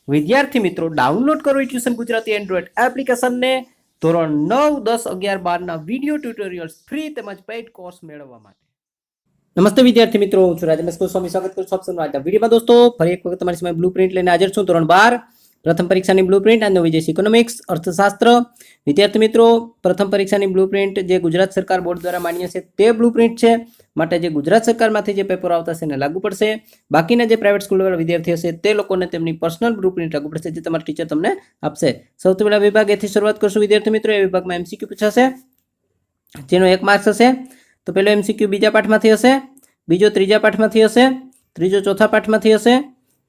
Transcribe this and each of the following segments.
વિદ્યાર્થી મિત્રો ડાઉનલોડ કરો ટ્યુશન ગુજરાતી એન્ડ્રોઈડ એપ્લિકેશનને ધોરણ 9, 10, 11, 12 વિડીયો ટ્યુટોરિયલ્સ ફ્રી તેમજ પેઇડ કોર્સ મેળવવા માટે। નમસ્તે વિદ્યાર્થી મિત્રો, હું છું રાજેશ સ્વામી, સ્વાગત કરું છું આપ સૌનું આજના વિડીયોમાં। દોસ્તો ફરી એક વખત તમારી સામે બ્લુપ્રિન્ટ લઈને હાજર છું। ધોરણ 12 પ્રથમ પરીક્ષાની બ્લુપ્રિન્ટ અને વિજેશ ઇકોનોમિક્સ અર્થશાસ્ત્ર। વિદ્યાર્થી મિત્રો, પ્રથમ પરીક્ષાની બ્લુપ્રિન્ટ જે ગુજરાત સરકાર બોર્ડ દ્વારા માન્ય છે તે બ્લુપ્રિન્ટ છે, માટે જે ગુજરાત સરકારમાંથી જે પેપર આવતા હશે એને લાગુ પડશે। બાકીના જે પ્રાઇવેટ સ્કૂલવાળા વિદ્યાર્થી હશે તે લોકોને તેમની પર્સનલ બ્લુપ્રિન્ટ લાગુ પડશે, જે તમારા ટીચર તમને આપશે। સૌથી પહેલા વિભાગ એથી શરૂઆત કરશું વિદ્યાર્થી મિત્રો। એ વિભાગમાં એમસીક્યુ પૂછાશે, જેનો 1 માર્ક્સ હશે। તો પહેલો એમસીક્યુ બીજા પાઠમાંથી હશે, બીજો ત્રીજા પાઠમાંથી હશે, ત્રીજો ચોથા પાઠમાંથી હશે,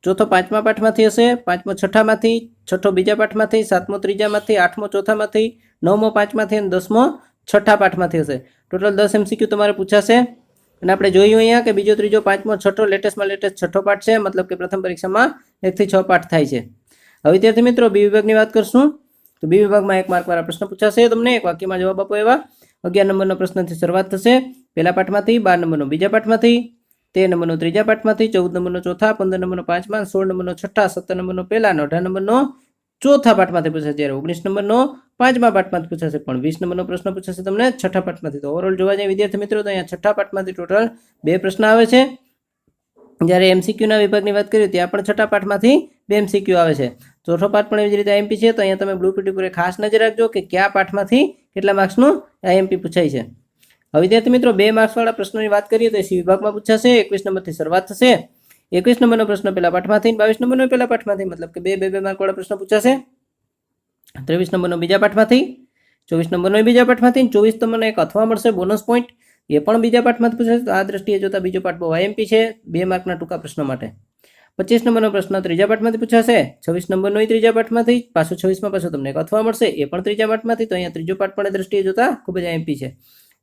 ચોથો પાંચમા પાઠમાંથી હશે, પાંચમો છઠ્ઠામાંથી, છઠ્ઠો બીજા પાઠમાંથી, સાતમો ત્રીજામાંથી, આઠમો ચોથામાંથી, નવમો પાંચમાંથી અને 10મો છઠ્ઠા પાઠમાંથી હશે। ટોટલ 10 એમસીક્યુ તમારે પૂછાશે। અને આપણે જોયું અહીંયા કે બીજો ત્રીજો પાંચમો છઠ્ઠો લેટેસ્ટમાં લેટેસ્ટ છઠ્ઠો પાઠ છે, મતલબ કે પ્રથમ પરીક્ષામાં 1 થી 6 પાઠ થાય છે। હવે વિદ્યાર્થી મિત્રો બી વિભાગની વાત કરશું। તો બી વિભાગમાં 1 માર્ક વાળા પ્રશ્ન પૂછાશે તમને, એક વાક્યમાં જવાબ આપો એવા। 11 નંબરનો પ્રશ્નથી શરૂઆત થશે, પહેલા પાઠમાંથી, 12 નંબરનો બીજા પાઠમાંથી, 13 નંબરનો ત્રીજા પાઠમાંથી, 14 નંબરનો ચોથા, 15 નંબરનો પાંચમા, 16 નંબરનો છઠ્ઠા, 17 નંબરનો પહેલા અને 18 નંબરનો ચોથા પાઠમાંથી પૂછાશે, જ્યારે 19 નંબરનો પાંચમા પાઠમાંથી પૂછાશે, પણ 20 નંબરનો પ્રશ્ન પૂછાશે તમને છઠ્ઠા પાઠમાંથી। તો ઓવરઓલ જોવા જાય વિદ્યાર્થી મિત્રો તો અહીંયા છઠ્ઠા પાઠમાંથી ટોટલ 2 પ્રશ્ન આવે છે, જ્યારે એમસીક્યુના વિભાગની વાત કરીએ ત્યાં પણ છઠ્ઠા પાઠમાંથી 2 એમસીક્યુ આવે છે। ચોથો પાઠ પણ એવી જ રીતે આઈએમપી છે, તો અહીંયા તમે બ્લુપ્રિન્ટ ઉપર ખાસ નજર રાખજો કે કયા પાઠમાંથી કેટલા માર્ક્સનું આઈએમપી પૂછાય છે। હવે વિદ્યાર્થી મિત્રો 2 માર્ક્સવાળા પ્રશ્નોની વાત કરીએ તો સી વિભાગમાં પૂછાશે। 21 નંબરથી શરૂઆત થશે, 21 નંબરનો પ્રશ્ન પહેલા પાઠમાંથી, 22 નંબરનો પહેલા પાઠમાંથી, મતલબ કે 2 માર્કવાળા પ્રશ્ન પૂછાશે। 23 નંબરનો બીજા પાઠમાંથી, 24 નંબરનો બીજા પાઠમાંથી, 24 નંબરનો એક અથવા મળશે બોનસ પોઈન્ટ, એ પણ બીજા પાઠમાંથી પૂછાશે। તો આ દ્રષ્ટિએ જોતા બીજો પાઠ બહુ આઈએમપી છે 2 માર્કના ટૂંકા પ્રશ્નો માટે। 25 નંબરનો પ્રશ્ન ત્રીજા પાઠમાંથી પૂછાશે, 26 નંબરનો ત્રીજા પાઠમાંથી, પાછો 26માં પાછો તમને એક અથવા મળશે, એ પણ ત્રીજા પાઠમાંથી। તો અહીંયા ત્રીજો પાઠ પણ દ્રષ્ટિએ જોતા ખૂબ જ આઈએમપી છે।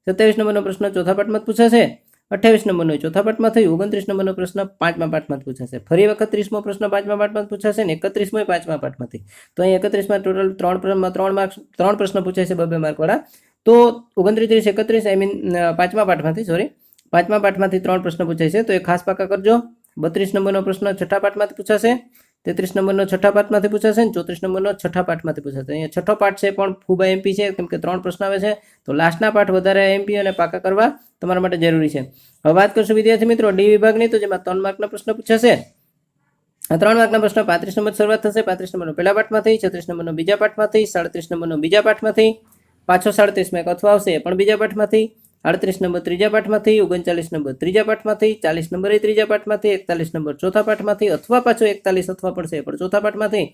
27 નંબરનો પ્રશ્ન ચોથા પાઠમાં પૂછાશે, 28 નંબરનો ચોથા પાઠમાંથી, 29 નંબરનો પ્રશ્ન પાંચમા પાઠમાંથી પૂછાશે, ફરી વખત 30મો પ્રશ્ન પાંચમા પાઠમાંથી પૂછાશે અને 31મો પાંચમા પાઠમાંથી। તો અહીં 31માં ટોટલ 3 પ્રશ્ન પૂછાય છે 2 માર્કવાળા। તો 29, 31 આઈ મીન પાંચમા પાઠમાંથી, સોરી પાંચમા પાઠમાંથી 3 પ્રશ્ન પૂછાય છે, તો એ ખાસ પાકા કરજો। 32 નંબરનો પ્રશ્ન છઠ્ઠા પાઠમાંથી પૂછાશે, 33 નંબરનો છઠ્ઠા પાઠમાંથી પૂછાશે અને 34 નંબરનો છઠ્ઠા પાઠમાંથી પૂછાશે। અહીંયા છઠ્ઠો પાઠ છે પણ ખૂબ એમપી છે, કેમ કે 3 પ્રશ્ન આવે છે, તો લાસ્ટના પાઠ વધારે એમપી અને પાકા કરવા તમારા માટે જરૂરી છે। હવે વાત કરશું વિદ્યાર્થી મિત્રો ડી વિભાગની, તો જેમાં 3 માર્કના પ્રશ્ન પૂછાશે। આ 3 માર્કના પ્રશ્ન 35 નંબર શરૂઆત થશે, 35 નંબરનો પહેલા પાઠમાંથી, 36 નંબરનો બીજા પાઠમાંથી, 37 નંબરનો બીજા પાઠમાંથી, પાછો 37માં એક અથવા આવશે પણ બીજા પાઠમાંથી, 38 નંબર ત્રીજા પાઠમાંથી, 39 નંબર ત્રીજા પાઠમાંથી, 40 નંબર ત્રીજા પાઠમાંથી, 41 નંબર ચોથા પાઠમાંથી, અથવા પાછો 41 અથવા પડશે પણ ચોથા પાઠમાંથી,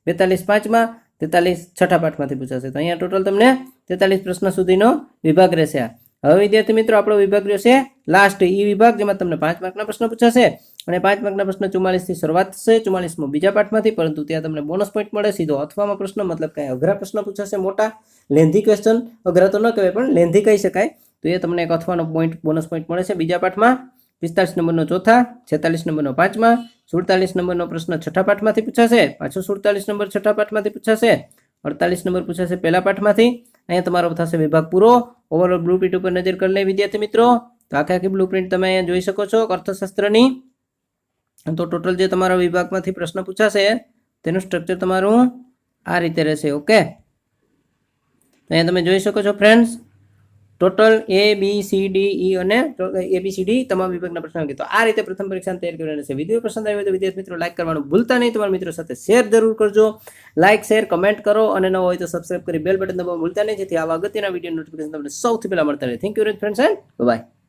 42 પાંચમા, 43 છઠ્ઠા પાઠમાંથી પૂછાશે। તો અહીંયા ટોટલ તમને 43 પ્રશ્ન સુધીનો વિભાગ રહેશે। હવે વિદ્યાર્થી મિત્રો આપણો વિભાગ રહેશે લાસ્ટ ઈ વિભાગ, જેમાં તમને 5 માર્કના પ્રશ્ન પૂછાશે અને 5 માર્કના પ્રશ્ન 44 થી શરૂઆત થશે, 44મો બીજા પાઠમાંથી, પરંતુ ત્યાં તમને બોનસ પોઈન્ટ મળે સીધો અથવામાં પ્રશ્ન, મતલબ કે અઘરા પ્રશ્ન પૂછાશે, મોટા લેન્ધી ક્વેશ્ચન, અઘરા તો ન કહેવાય પણ લેન્ધી કહી શકાય, તો એ તમને એક અથવાનો પોઈન્ટ બોનસ પોઈન્ટ મળે છે બીજા પાઠમાં। 45 નંબરનો ચોથા, 46 નંબરનો પાંચમા, 47 નંબરનો પ્રશ્ન છઠ્ઠા પાઠમાંથી પૂછાશે, પાછો 47 નંબર છઠ્ઠા પાઠમાંથી પૂછાશે, 48 નંબર પૂછાશે પહેલા પાઠમાંથી। અહીંયા તમારો થશે વિભાગ પૂરો। ઓવરઓલ બ્લુપ્રિન્ટ ઉપર નજર કરી લે વિદ્યાર્થી મિત્રો, તો આખી બ્લુપ્રિન્ટ તમે અહીંયા જોઈ શકો છો અર્થશાસ્ત્રની। તો ટોટલ જે તમારા વિભાગમાંથી પ્રશ્ન પૂછાશે તેનું સ્ટ્રક્ચર તમારું આ રીતે રહેશે। ઓકે, અહીંયા તમે જોઈ શકો છો ફ્રેન્ડ્સ, ટોટલ ABCDE અને ABCD તમામ વિભાગના પ્રશ્નો। તો આ રીતે પ્રથમ પરીક્ષાની તૈયારી કરવાની રહેશે। વિડીયો પસંદ આવ્યો તો વિદ્યાર્થી મિત્રો લાઈક કરવાનું ભૂલતા નહીં, તમારા મિત્રો સાથે શેર જરૂર કરજો, લાઈક શેર કમેન્ટ કરો અને ન હોય તો સબસ્ક્રાઇબ કરી બેલ બટન દબાવવાનું ભૂલતા નહીં, જેથી આવા અગત્યના વિડીયો નોટિફિકેશન તમને સૌથી પહેલા મળતા રહે। Thank you friends and by.